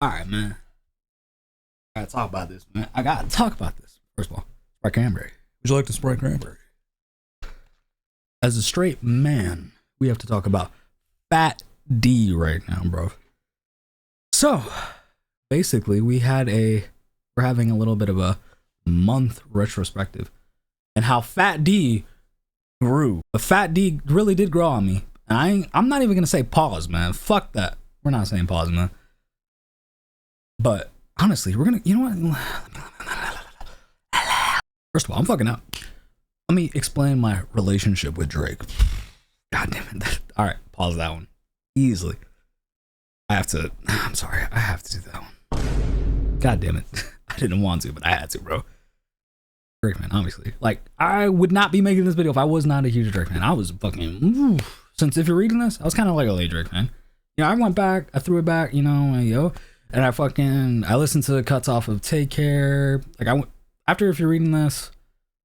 All right, man. I gotta talk about this, man. I gotta talk about this. First of all, Sprite Cranberry. Would you like to Sprite Cranberry? As a straight man, we have to talk about Fat D right now, bro. So, basically, we're having a little bit of a month retrospective and how Fat D grew. But Fat D really did grow on me. And I'm not even gonna say pause, man. Fuck that. We're not saying pause, man. But honestly, we're gonna, you know what? First of all, I'm fucking out. Let me explain my relationship with Drake. God damn it. All right, pause that one. Easily. I'm sorry. I have to do that one. God damn it. I didn't want to, but I had to, bro. Drake fan, obviously. Like, I would not be making this video if I was not a huge Drake fan. I was fucking, since if you're reading this, I was kind of like a late Drake fan. You know, I went back, I threw it back, you know, and I listened to the cuts off of Take Care. Like, after if you're reading this,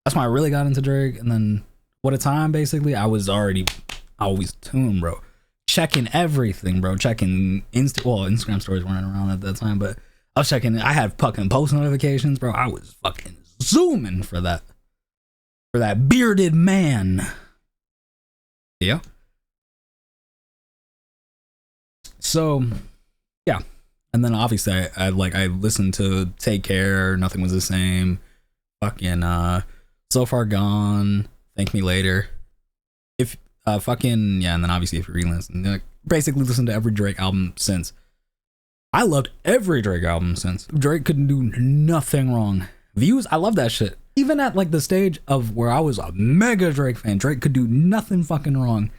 that's when I really got into Drake. And then, What a Time, basically, I was always tuned, bro. Checking everything, bro. Checking Instagram stories weren't around at that time, but I was checking. I had fucking post notifications, bro. I was fucking zooming for that bearded man. Yeah. So, yeah. And then obviously I listened to Take Care, Nothing Was the Same, fucking So Far Gone, Thank Me Later. And then obviously if you're re-listening, basically listen to every Drake album since. I loved every Drake album since. Drake couldn't do nothing wrong. Views, I love that shit. Even at like the stage of where I was a mega Drake fan, Drake could do nothing fucking wrong.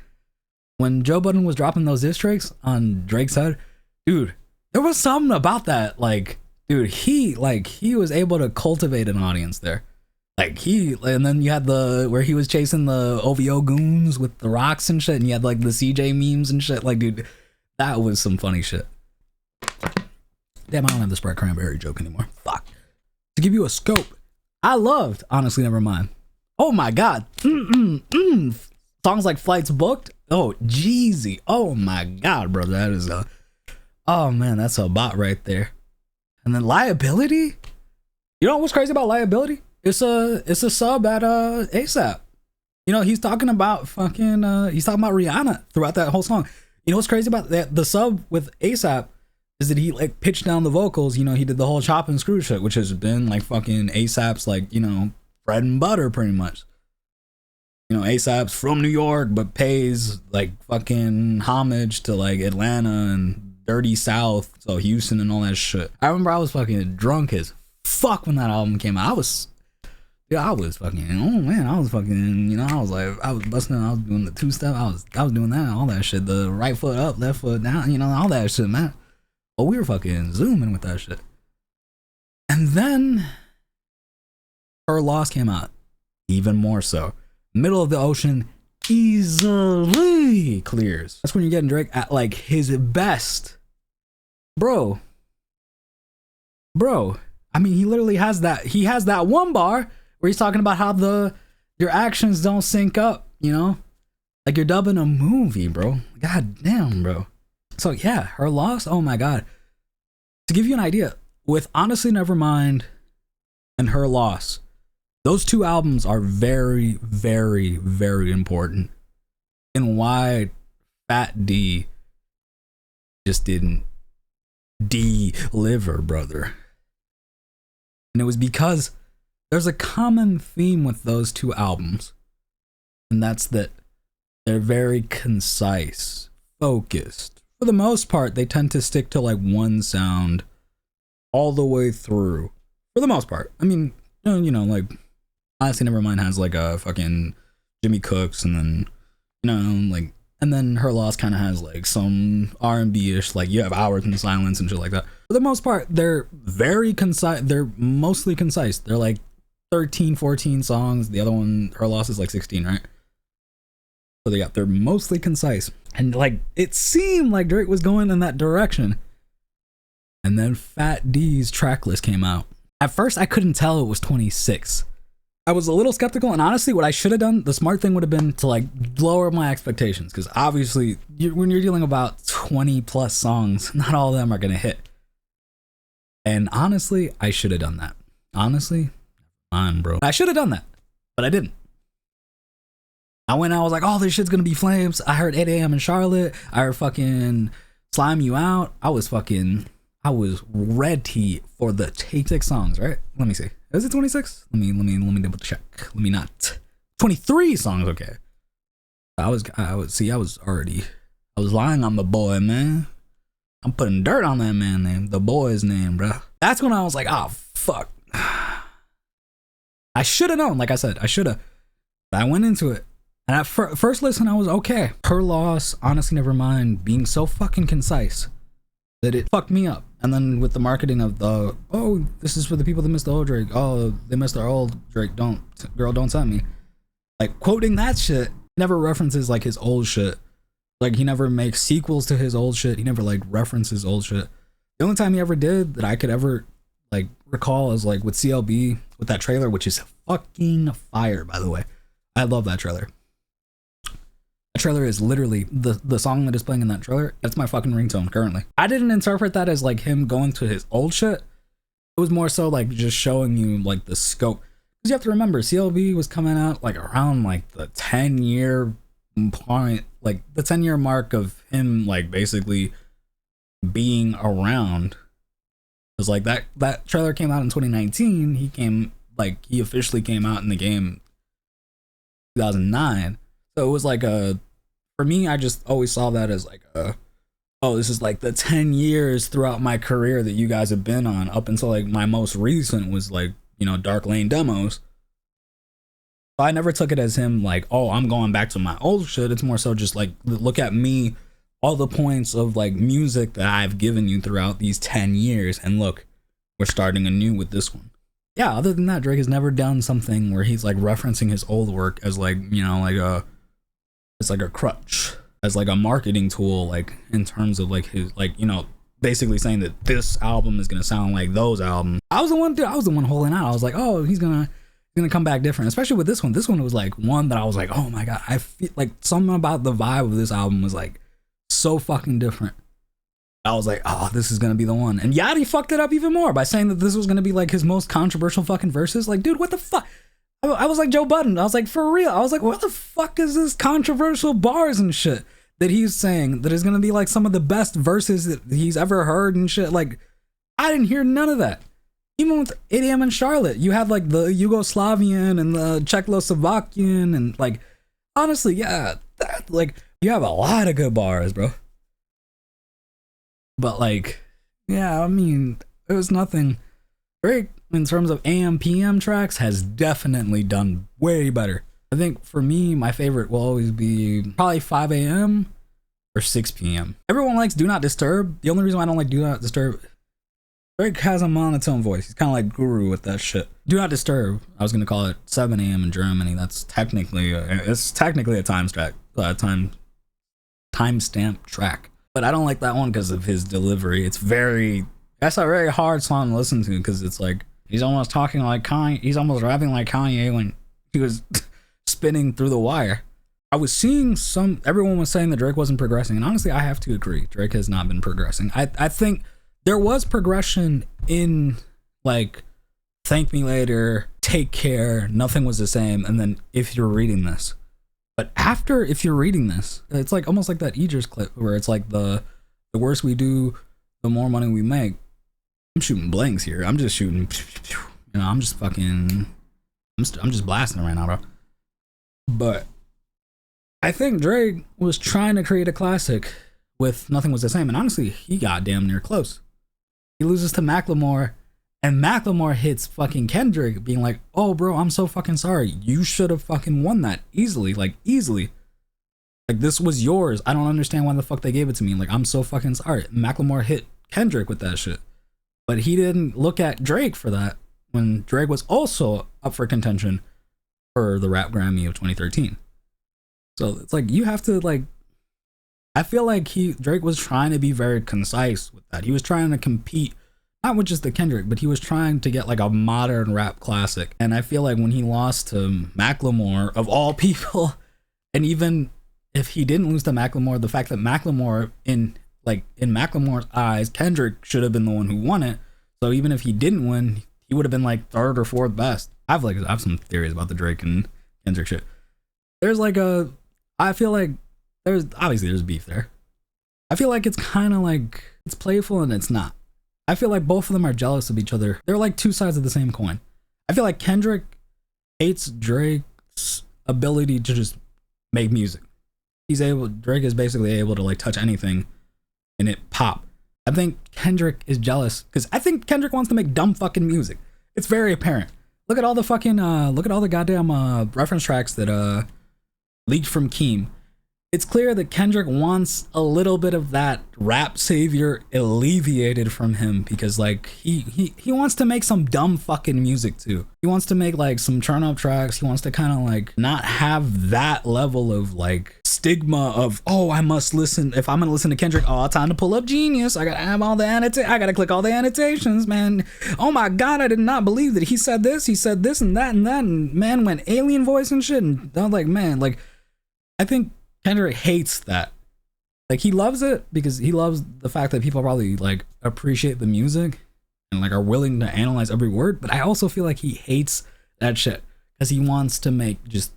When Joe Budden was dropping those diss tracks on Drake's head, dude, there was something about that. Like, dude, he was able to cultivate an audience there. And then you had where he was chasing the OVO goons with the rocks and shit, and you had like the CJ memes and shit. Like, dude, that was some funny shit. Damn, I don't have the Sprite Cranberry joke anymore. Fuck. To give you a scope, I loved Honestly Nevermind. Oh my god. Songs like Flights Booked. Oh, Jeezy. Oh my god, bro. That is oh man, that's a bot right there. And then Liability. You know what's crazy about Liability? It's a sub at ASAP. You know, he's talking about Rihanna throughout that whole song. You know what's crazy about that? The sub with ASAP is that he like pitched down the vocals. You know, he did the whole chop and screw shit, which has been like fucking ASAP's like, you know, bread and butter pretty much. You know, ASAP's from New York but pays like fucking homage to like Atlanta and Dirty South, so Houston and all that shit. I remember I was fucking drunk as fuck when that album came out. I was fucking, oh man, I was fucking, you know, I was busting, I was doing the two-step, I was doing that, all that shit, the right foot up, left foot down, you know, all that shit, man. But we were fucking zooming with that shit. And then Her Loss came out, even more so. Middle of the Ocean easily clears. That's when you're getting Drake at like his best. Bro. I mean, he literally has that one bar where he's talking about how your actions don't sync up, you know? Like you're dubbing a movie, bro. God damn, bro. So yeah, Her Loss, oh my god. To give you an idea, with Honestly Nevermind and Her Loss, those two albums are very, very, very important in why Fat D just didn't deliver, brother. And it was because there's a common theme with those two albums, and that's that they're very concise, focused. For the most part, they tend to stick to like one sound all the way through. For the most part. I mean, you know, like Honestly Nevermind has like a fucking Jimmy Cooks, and then, you know, like, and then Her Loss kind of has like some R&B-ish, like you have Hours in Silence and shit like that. For the most part, they're very concise. They're mostly concise. They're like 13, 14 songs. The other one, Her Loss, is like 16, right? So they're mostly concise. And like, it seemed like Drake was going in that direction. And then Fat D's track list came out. At first, I couldn't tell it was 26. I was a little skeptical, and honestly, what I should have done, the smart thing would have been to like lower my expectations, because obviously, when you're dealing about 20 plus songs, not all of them are gonna hit. And honestly, I should have done that. Honestly, fine, bro. I should have done that, but I didn't. I went out, I was like, oh, this shit's gonna be flames. I heard 8 a.m. in Charlotte. I heard fucking Slime You Out. I was ready for the 26 songs, right? Let me see. Is it 26? Let me double check. Let me not. 23 songs, okay. I was lying on the boy, man. I'm putting dirt on that man name, the boy's name, bro. That's when I was like, oh, fuck. I should have known, like I said, I should have. I went into it. And at first listen, I was okay. Her loss, honestly, never mind, being so fucking concise that it fucked me up. And then with the marketing of the, oh, this is for the people that missed the old Drake. Oh, they missed our old Drake. Don't send me. Like, quoting that shit, he never references like his old shit. Like, he never makes sequels to his old shit. He never like references old shit. The only time he ever did that I could ever like recall is like with CLB, with that trailer, which is fucking fire, by the way. I love that trailer. That trailer is literally the song that is playing in that trailer. That's my fucking ringtone currently. I didn't interpret that as like him going to his old shit. It was more so like just showing you like the scope. Because you have to remember, CLB was coming out like around like the 10-year point, like the 10-year mark of him like basically being around. Because like that trailer came out in 2019. He officially came out in the game 2009. So it was like for me, I just always saw that as like oh, this is like the 10 years throughout my career that you guys have been on, up until like my most recent was like, you know, Dark Lane demos. So I never took it as him like, oh, I'm going back to my old shit. It's more so just like, look at me, all the points of like music that I've given you throughout these 10 years. And look, we're starting anew with this one. Yeah, other than that, Drake has never done something where he's like referencing his old work as like, you know, like it's like a crutch, as like a marketing tool, like in terms of like his, like, you know, basically saying that this album is gonna sound like those albums. I was the one holding out. I was like, oh, he's gonna come back different, especially with this one. This one was like one that I was like, oh my god, I feel like something about the vibe of this album was like so fucking different. I was like, oh, this is gonna be the one. And Yachty fucked it up even more by saying that this was gonna be like his most controversial fucking verses. Like, dude, what the fuck? I was like Joe Budden. I was like, for real. I was like, what the fuck is this controversial bars and shit that he's saying that is gonna be like some of the best verses that he's ever heard and shit? Like, I didn't hear none of that. Even with 8 a.m. in Charlotte, you have like the Yugoslavian and the Czechoslovakian and like, honestly, yeah, like you have a lot of good bars, bro. But like, yeah, I mean, it was nothing. Drake, in terms of AM PM tracks, has definitely done way better. I think for me, my favorite will always be probably 5 a.m. or 6 p.m. Everyone likes Do Not Disturb. The only reason why I don't like Do Not Disturb, Drake has a monotone voice. He's kind of like Guru with that shit. Do Not Disturb, I was gonna call it 7 a.m. in Germany. That's technically a timestamp track. But I don't like that one because of his delivery. That's a very hard song to listen to because it's like he's almost talking like Kanye. He's almost rapping like Kanye when he was spinning through the wire. I was seeing everyone was saying that Drake wasn't progressing, and honestly, I have to agree. Drake has not been progressing. I think there was progression in like Thank Me Later, Take Care, Nothing Was the Same, and then If You're Reading This. But after If You're Reading This, it's like almost like that Idris clip where it's like the worse we do, the more money we make. I'm shooting blanks here. I'm just shooting, you know, I'm just blasting right now, bro. But I think Drake was trying to create a classic with Nothing Was the Same, and honestly, he got damn near close. He loses to Macklemore, and Macklemore hits fucking Kendrick being like, oh bro, I'm so fucking sorry. You should have fucking won that easily. Like, this was yours. I don't understand why the fuck they gave it to me. Like, I'm so fucking sorry. Macklemore hit Kendrick with that shit. But he didn't look at Drake for that when Drake was also up for contention for the Rap Grammy of 2013. So it's like, you have to like, I feel like Drake was trying to be very concise with that. He was trying to compete, not with just the Kendrick, but he was trying to get like a modern rap classic. And I feel like when he lost to Macklemore, of all people, and even if he didn't lose to Macklemore, the fact that Macklemore, in Macklemore's eyes, Kendrick should have been the one who won it. So even if he didn't win, he would have been like third or fourth best. I have some theories about the Drake and Kendrick shit. There's like I feel like there's beef there. I feel like it's kind of like it's playful and it's not. I feel like both of them are jealous of each other. They're like two sides of the same coin. I feel like Kendrick hates Drake's ability to just make music. Drake is basically able to like touch anything and it pop. I think Kendrick is jealous because I think Kendrick wants to make dumb fucking music. It's very apparent. Look at all the goddamn reference tracks that leaked from Keem. It's clear that Kendrick wants a little bit of that rap savior alleviated from him because like he wants to make some dumb fucking music too. He wants to make like some turn up tracks. He wants to kind of like not have that level of like stigma of, oh, I must listen. If I'm gonna listen to Kendrick, oh, time to pull up Genius. I gotta have all the I gotta click all the annotations, man. Oh my god, I did not believe that he said this and that and man went alien voice and shit. And I'm like, man, like I think Kendrick hates that. Like he loves it because he loves the fact that people probably like appreciate the music and like are willing to analyze every word. But I also feel like he hates that shit because he wants to make just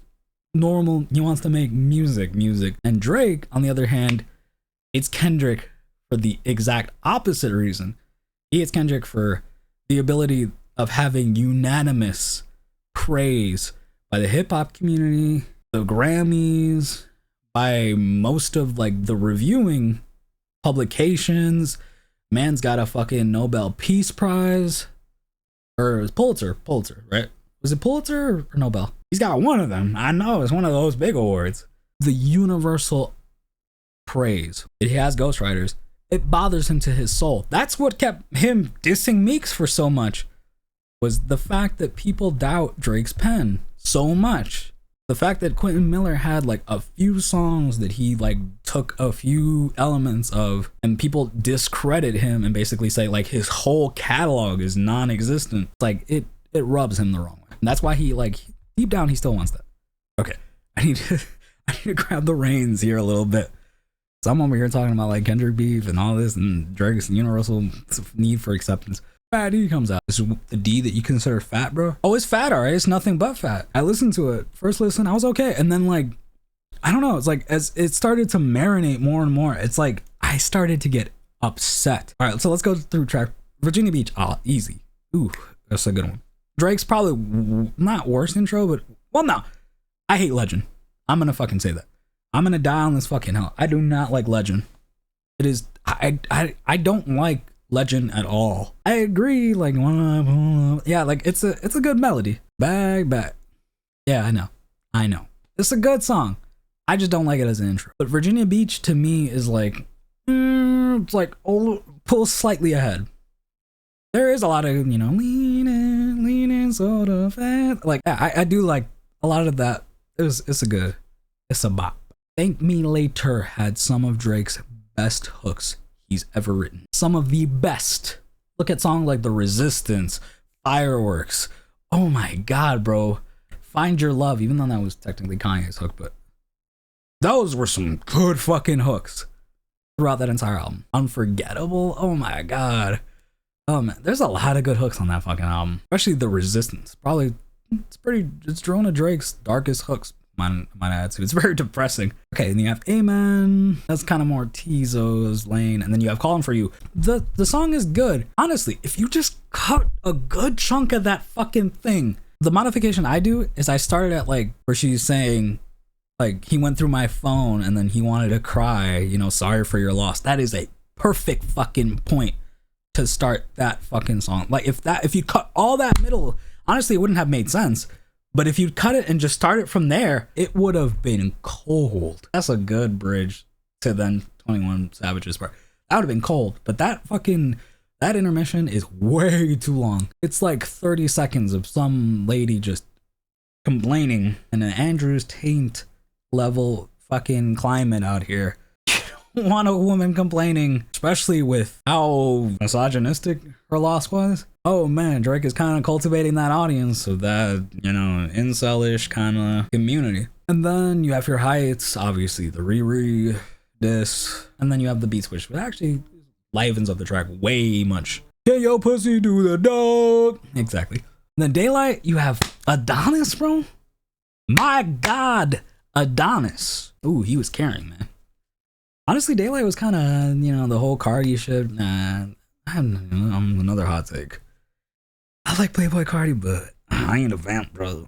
normal. He wants to make music. And Drake, on the other hand, hates Kendrick for the exact opposite reason. He hates Kendrick for the ability of having unanimous praise by the hip hop community, the Grammys, by most of like the reviewing publications. Man's got a fucking Nobel Peace Prize, or it was Pulitzer, right? Was it Pulitzer or Nobel? He's got one of them. I know, it's one of those big awards. The universal praise. He has ghostwriters. It bothers him to his soul. That's what kept him dissing Meeks for so much, was the fact that people doubt Drake's pen so much. The fact that Quentin Miller had like a few songs that he like took a few elements of and people discredit him and basically say like his whole catalog is non-existent. Like it rubs him the wrong way. And that's why he like deep down he still wants that. Okay, I need to grab the reins here a little bit. So I'm over here talking about like Kendrick beef and all this and Drake's universal need for acceptance. FATD comes out. This is the D that you consider fat, bro. Oh, it's fat, alright. It's nothing but fat. I listened to it. First listen, I was okay. And then like, I don't know. It's like as it started to marinate more and more, it's like I started to get upset. All right, so let's go through track. Virginia Beach, easy. Ooh, that's a good one. Drake's probably not worst intro, but well, no. I hate Legend. I'm gonna fucking say that. I'm gonna die on this fucking hill. I do not like Legend. It is. I don't like Legend at all. I agree, like yeah, like it's a good melody. Bag. Yeah, I know. It's a good song. I just don't like it as an intro. But Virginia Beach to me is like it's like pull slightly ahead. There is a lot of, you know, leaning sort of fast. Like I do like a lot of that. It's a bop. Thank Me Later had some of Drake's best hooks he's ever written. Some of the best. Look at songs like The Resistance, Fireworks. Oh my god, bro. Find Your Love, even though that was technically Kanye's hook, but those were some good fucking hooks throughout that entire album. Unforgettable. Oh my god. Oh man, there's a lot of good hooks on that fucking album, especially The Resistance. Probably it's Drona Drake's darkest hooks. Might add to. It's very depressing. Okay, and you have Amen. That's kind of more Tizo's lane, and then you have Calling for You. The song is good. Honestly, if you just cut a good chunk of that fucking thing. The modification I do is I started at like where she's saying like he went through my phone and then he wanted to cry, you know, sorry for your loss. That is a perfect fucking point to start that fucking song. Like if you cut all that middle, honestly, it wouldn't have made sense. But if you cut it and just start it from there, it would have been cold. That's a good bridge to then 21 Savage's part. That would have been cold. But that intermission is way too long. It's like 30 seconds of some lady just complaining in an Andrews Tate level fucking climate out here. Want a woman complaining, especially with how misogynistic her loss was. Oh man, Drake is kind of cultivating that audience of that, you know, incel-ish kind of community. And then you have Your Heights, obviously the Riri diss, and then you have the beat switch, but actually livens up the track way much. Can your pussy do the dog? Exactly. And then Daylight, you have Adonis, bro. My God, Adonis. Ooh, he was carrying, man. Honestly, Daylight was kind of, you know, the whole Cardi shit. Nah, I'm another hot take. I like Playboy Cardi, but I ain't a vamp, brother.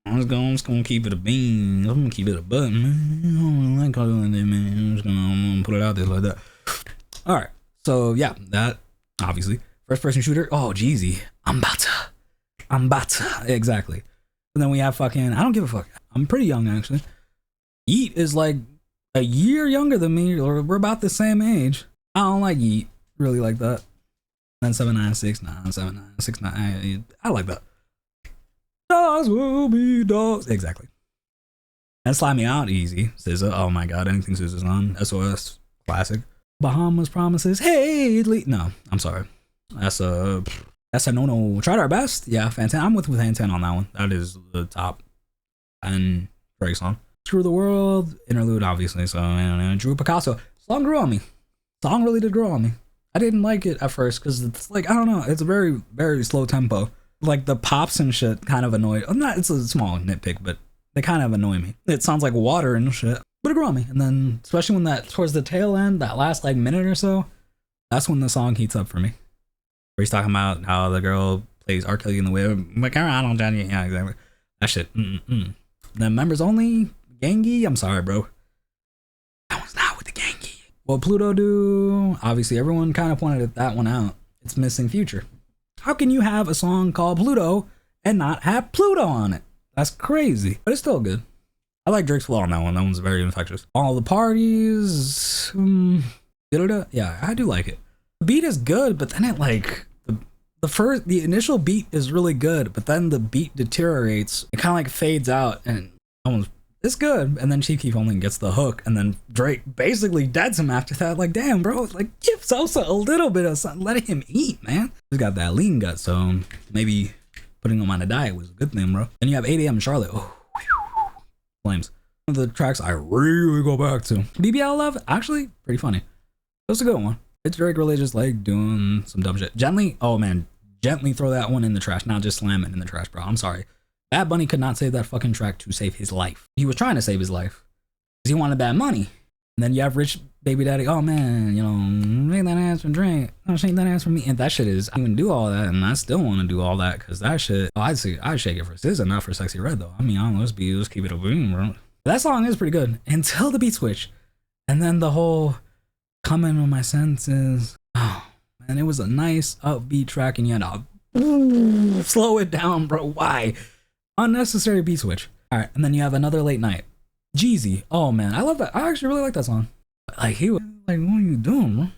I'm just gonna keep it a bean. I'm gonna keep it a button, man. I don't like Cardi like that, man. I'm gonna put it out there like that. All right, so yeah, that obviously first person shooter. Oh, Jeezy, I'm about to, exactly. And then we have fucking, I don't give a fuck. I'm pretty young actually. Yeet is like a year younger than me, or we're about the same age. I don't like Yeet really like that. Then 7969, 7969. I like that. Dogs will be dogs. Exactly. And Slide Me Out, easy. SZA, oh my god, anything SZA's on. SOS, classic. Bahamas Promises, hey, no, I'm sorry. That's a no. Tried Our Best, yeah, Fantan. I'm with Fantan on that one. That is the top 10 Drake song. Screw the World, interlude, obviously. So, and Drew Picasso. Song grew on me. Song really did grow on me. I didn't like it at first because it's like, I don't know, it's a very, very slow tempo. Like the pops and shit kind of annoyed. It's a small nitpick, but they kind of annoy me. It sounds like water and shit, but it grew on me. And then, especially when that towards the tail end, that last like minute or so, that's when the song heats up for me. Where he's talking about how the girl plays R. Kelly in the whip. I don't judge you. Yeah, exactly. That shit. Then Members Only, Gangi. I'm sorry, bro. That one's not with the Gangi. What Pluto do? Obviously, everyone kind of pointed that one out. It's Missing Future. How can you have a song called Pluto and not have Pluto on it? That's crazy, but it's still good. I like Drake's flow on that one. That one's very infectious. All the Parties. Yeah, I do like it. The beat is good, but then it like the initial beat is really good, but then the beat deteriorates. It kind of like fades out, and it's good. And then Chief Keef only gets the hook, and then Drake basically deads him after that. Like, damn, bro, like give Sosa a little bit of something, let him eat, man. He's got that lean gut, so maybe putting him on a diet was a good thing, bro. Then you have 8 AM Charlotte. Oh, flames. One of the tracks I really go back to. BBL Love, actually pretty funny. That's a good one. It's Drake really just like doing some dumb shit. Gently, oh man, gently throw that one in the trash. Not just slam it in the trash, bro. I'm sorry. Bad Bunny could not save that fucking track to save his life. He was trying to save his life because he wanted that money. And then you have Rich Baby Daddy. Oh man, you know, shake that ass for Drake. Oh, shake that ass for me. And that shit is, I even do all that, and I still want to do all that because that shit. Oh, I'd shake it for SZA, not for Sexy Red though. I mean, I don't know, let's keep it a boom, bro. That song is pretty good until the beat switch, and then the whole coming with my senses. Oh man, it was a nice upbeat track, and you had to slow it down, bro. Why? Unnecessary beat switch. All right, and then you have Another Late Night. Jeezy. Oh man, I love that. I actually really like that song. Like he was like, what are you doing, bro?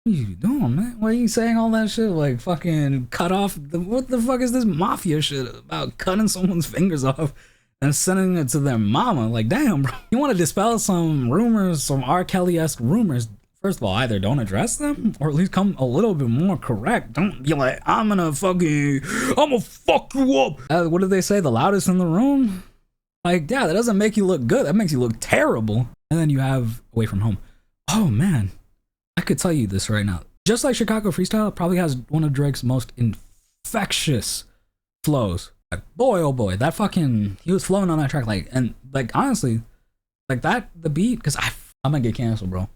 What are you doing, man? Why are you saying all that shit? Like fucking cut off. What the fuck is this mafia shit about cutting someone's fingers off and sending it to their mama? Like, damn, bro. You want to dispel some rumors, some R. Kelly-esque rumors. First of all, either don't address them or at least come a little bit more correct. Don't be like, I'm gonna fuck you up. What did they say? The loudest in the room? Like, yeah, that doesn't make you look good. That makes you look terrible. And then you have Away From Home. Oh man, I could tell you this right now. Just like Chicago Freestyle probably has one of Drake's most infectious flows. Like, boy, oh boy, that fucking, he was flowing on that track. Like, and like, honestly, like that, the beat, cause I'm gonna get canceled, bro.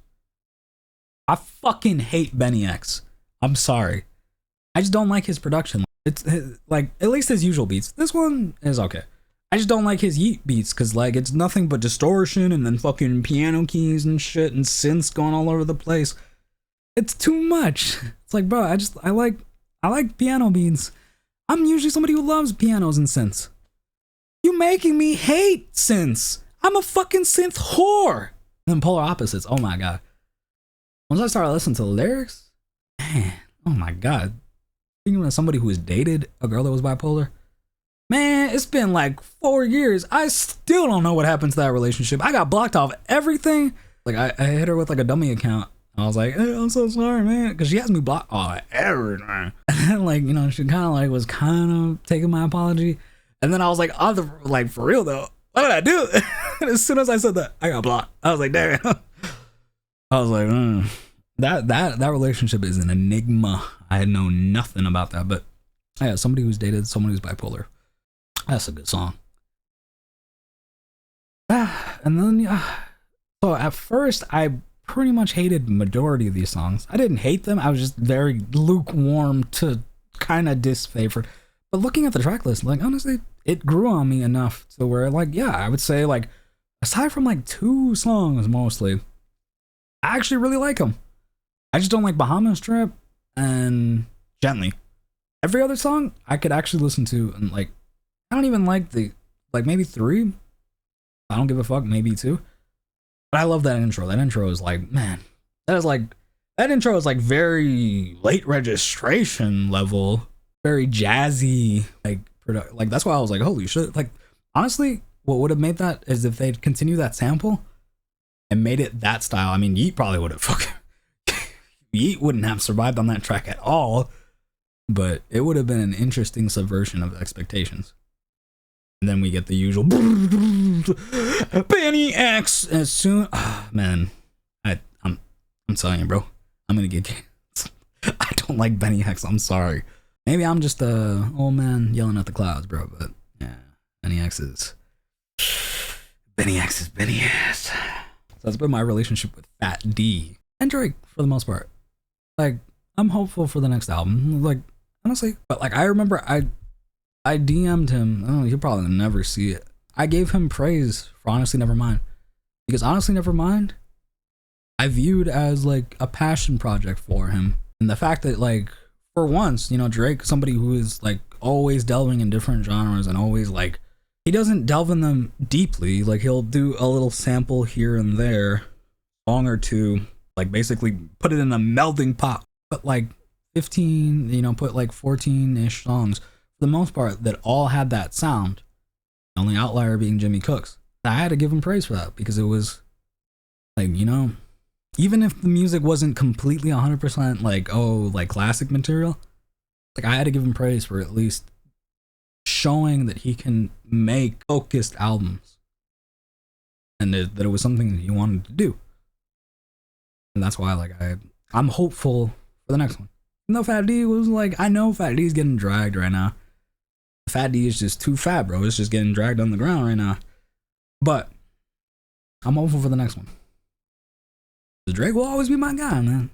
I fucking hate Benny X. I'm sorry. I just don't like his production. It's like, at least his usual beats. This one is okay. I just don't like his Yeet beats because like it's nothing but distortion and then fucking piano keys and shit and synths going all over the place. It's too much. It's like, bro, I like piano beats. I'm usually somebody who loves pianos and synths. You making me hate synths. I'm a fucking synth whore. And then polar opposites. Oh my god. Once I started listening to the lyrics, man, oh my god. Thinking of somebody who has dated a girl that was bipolar. Man, it's been like 4 years. I still don't know what happened to that relationship. I got blocked off everything. Like I hit her with like a dummy account. I was like, hey, I'm so sorry, man. Cause she has me blocked off everything. And then like, you know, she kind of like was kind of taking my apology. And then I was like, like for real though, what did I do? And as soon as I said that, I got blocked. I was like, damn. I was like, that relationship is an enigma. I had known nothing about that, but yeah, somebody who's dated someone who's bipolar. That's a good song. And then yeah. So at first, I pretty much hated majority of these songs. I didn't hate them. I was just very lukewarm to kind of disfavored. But looking at the track list, like honestly, it grew on me enough to where like, yeah, I would say like aside from like 2 songs mostly, I actually really like them. I just don't like Bahamas Trip and Gently. Every other song I could actually listen to, and like I don't even like the like maybe 3. I don't give a fuck, maybe 2. But I love that intro. That intro is like, man, that intro is like very late registration level, very jazzy, like like that's why I was like, holy shit. Like honestly, what would have made that is if they'd continued that sample and made it that style. I mean, Yeet probably would have fucking Yeet wouldn't have survived on that track at all, but it would have been an interesting subversion of expectations. And then we get the usual Benny X as soon. Oh, man, I'm telling you, bro. I'm gonna get. I don't like Benny X. I'm sorry. Maybe I'm just a old man yelling at the clouds, bro. But yeah, Benny X is Benny X is Benny X. So that's been my relationship with Fat D and Drake for the most part. Like I'm hopeful for the next album. Like honestly, but like I remember I DM'd him. Oh, he'll probably never see it. I gave him praise for Honestly Nevermind. Because Honestly Nevermind, I viewed as like a passion project for him. And the fact that like, for once, you know, Drake, somebody who is like always delving in different genres and always like, he doesn't delve in them deeply. Like he'll do a little sample here and there, song or 2, like basically put it in a melding pot. But like 15, you know, put like 14-ish songs. For the most part, that all had that sound. The only outlier being Jimmy Cooks. I had to give him praise for that because it was like, you know, even if the music wasn't completely 100% like, oh, like classic material, like I had to give him praise for at least showing that he can make focused albums and that it was something that he wanted to do. And that's why like I'm hopeful for the next one. Even though Fat D was like, I know Fat D is getting dragged right now. Fat D is just too fat, bro. It's just getting dragged on the ground right now. But I'm hopeful for the next one. Drake will always be my guy, man.